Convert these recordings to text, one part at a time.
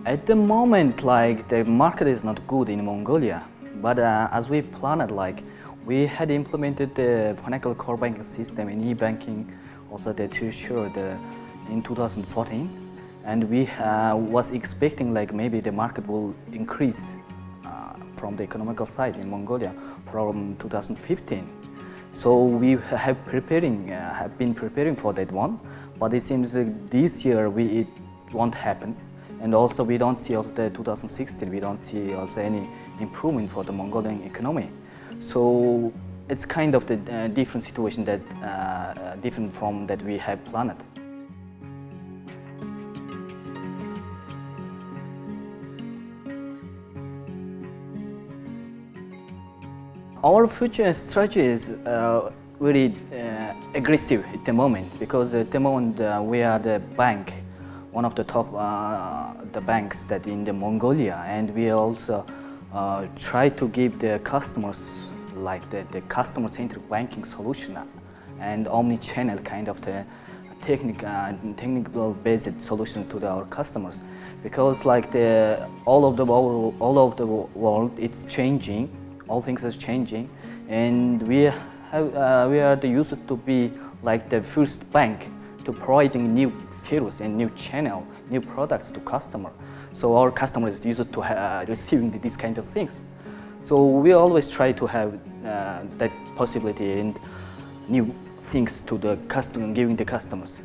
At the moment, like the market is not good in Mongolia, but as we planned, like we had implemented the Finacle core banking system in e-banking, also the treasury in 2014, and we was expecting like maybe the market will increase from the economical side in Mongolia from 2015. So we have been preparing for that one, but it seems like this year it won't happen. And also we don't see also the 2016, we don't see also any improvement for the Mongolian economy. So it's kind of the different situation that different from that we have planned. Our future strategy is very aggressive at the moment, because at the moment we are the bank, one of the top the banks that in the Mongolia, and we also try to give the customers like the customer-centric banking solution and omni-channel kind of the technical based solutions to our customers, because like all of the world it's changing, all things is changing, and we are the used to be like the first bank to providing new service and new channel, new products to customer. So our customers used to receiving these kind of things. So we always try to have that possibility and new things to the customer, giving the customers.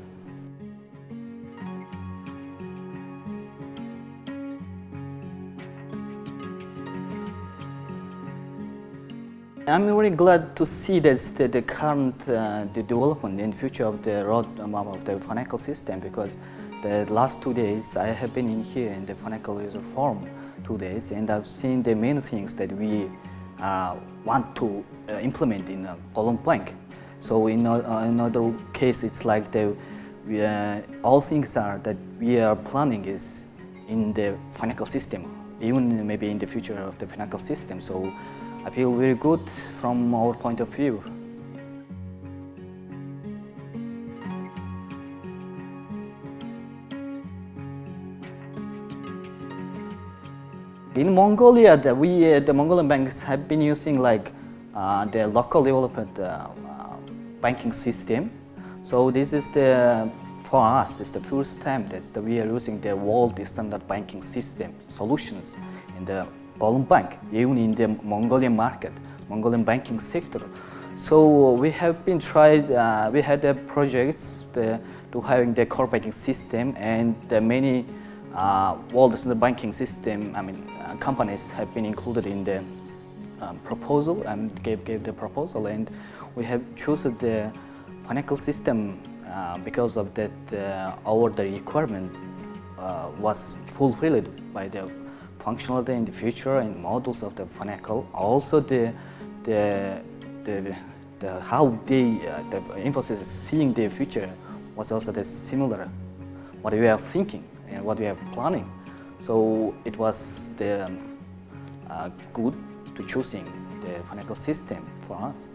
I'm very glad to see that the current the development in future of the roadmap of the Finacle system, because the last 2 days I have been in here in the Finacle user forum 2 days, and I've seen the main things that we want to implement in Golomt Bank. So in another case, it's like all things are that we are planning is in the Finacle system, even maybe in the future of the Finacle system. So I feel very good from our point of view. In Mongolia, the Mongolian banks have been using like the local developed banking system. So this is for us, it's the first time that we are using the world standard banking system solutions in the Golomt Bank, even in the Mongolian market, Mongolian banking sector. So we have been we had projects to having the core banking system, and many world standard banking system, companies have been included in the proposal and gave the proposal, and we have chosen the Finacle system because of that the requirement was fulfilled by the functionality in the future and models of the Finacle. Also how the Infosys is seeing the future was also the similar what we are thinking and what we are planning. So it was good to choosing the Finacle system for us.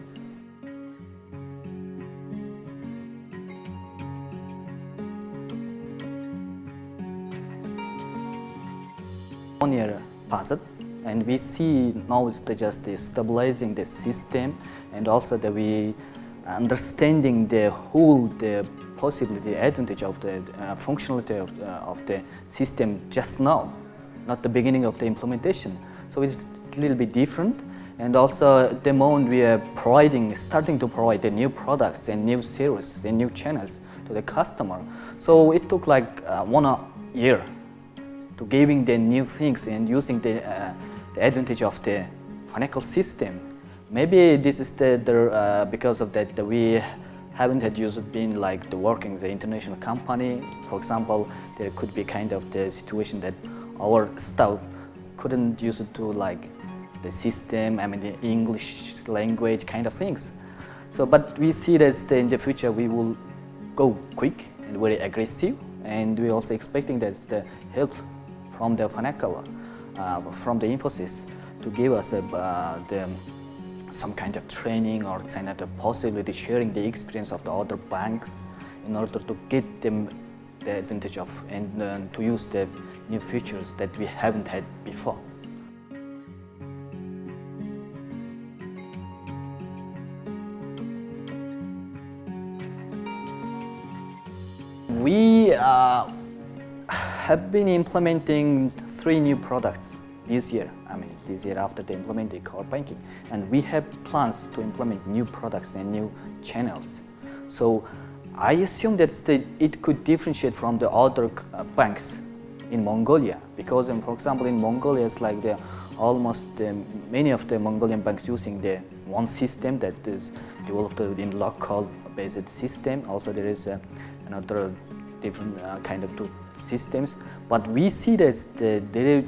One year passed, and we see now it's just stabilizing the system, and also that we understanding the whole possibility, advantage of the functionality of the system just now, not the beginning of the implementation. So it's a little bit different, and also at the moment we are starting to provide the new products and new services and new channels to the customer. So it took like 1 year to giving the new things and using the advantage of the Finacle system. Maybe this is because of that we haven't had used been like working the international company. For example, there could be kind of the situation that our staff couldn't use it to like the system, the English language kind of things. So, but we see that in the future we will go quick and very aggressive, and we're also expecting that the help from the Finacle, from the Infosys, to give us some kind of training or kind of the possibility sharing the experience of the other banks in order to get them the advantage of and to use the new features that we haven't had before. We have been implementing 3 new products this year. This year after the implementing core banking, and we have plans to implement new products and new channels. So I assume that it could differentiate from the other banks in Mongolia, because for example in Mongolia it's like many of the Mongolian banks using the one system that is developed in local based system. Also there is another different kind of two systems, but we see that there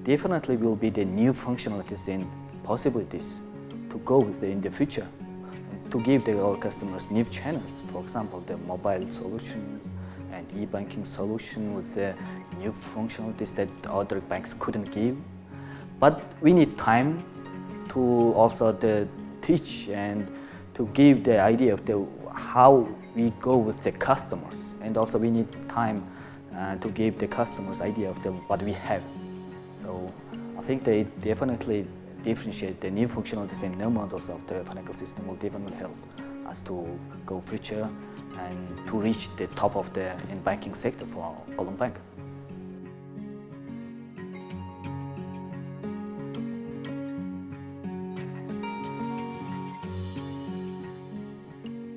definitely will be the new functionalities and possibilities to go with in the future, to give our customers new channels. For example, the mobile solutions and e-banking solution with the new functionalities that other banks couldn't give. But we need time to also teach and to give the idea of how we go with the customers, and also we need time to give the customers idea of what we have. So I think they definitely differentiate the new functionalities and new models of the financial system will definitely help us to go future and to reach the top of the banking sector for Golomt Bank.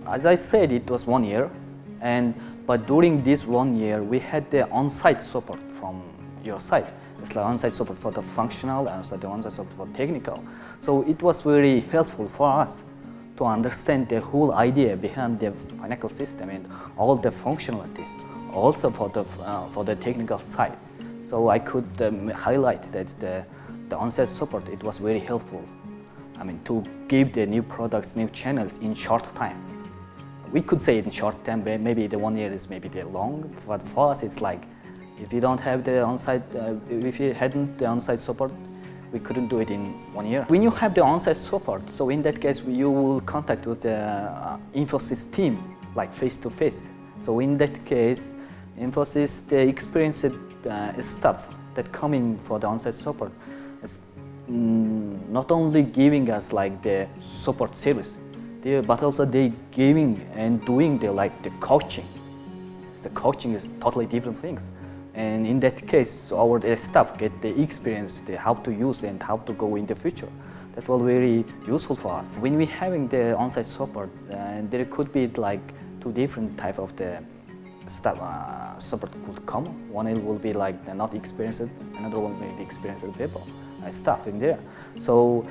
As I said, it was 1 year, but during this 1 year we had the on-site support from your side. It's like on-site support for the functional and also the on-site support for technical. So it was very helpful for us to understand the whole idea behind the financial system and all the functionalities, also for the technical side. So I could highlight that the on-site support, it was very helpful. To give the new products, new channels in short time. We could say in short time, maybe the 1 year is maybe the long, but for us it's like, if you don't have the on-site, if you hadn't the on-site support, we couldn't do it in 1 year. When you have the on-site support, so in that case, you will contact with the Infosys team, like face to face. So in that case, Infosys, the experienced staff that coming for the on-site support is not only giving us like the support service, but also they giving and doing the coaching. The coaching is totally different things. And in that case, our staff get the experience, how to use and how to go in the future. That was very useful for us. When we having the on-site support, there could be like 2 different type of the staff support could come. One will be like the not experienced, another one will be the experienced people, staff in there. So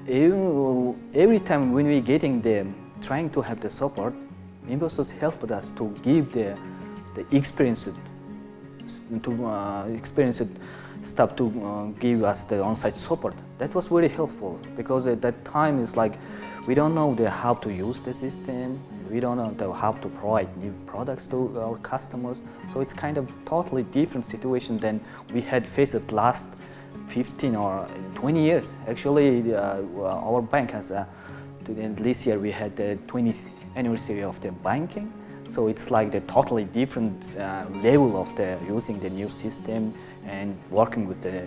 every time when we getting trying to have the support, Infosys helped us to give the experienced staff to give us the on-site support. That was very helpful, because at that time it's like we don't know how to use the system, we don't know how to provide new products to our customers. So it's kind of totally different situation than we had faced last 15 or 20 years. Actually, our bank has this year we had the 20th anniversary of the banking. So it's like the totally different level of using the new system and working with the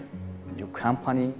new company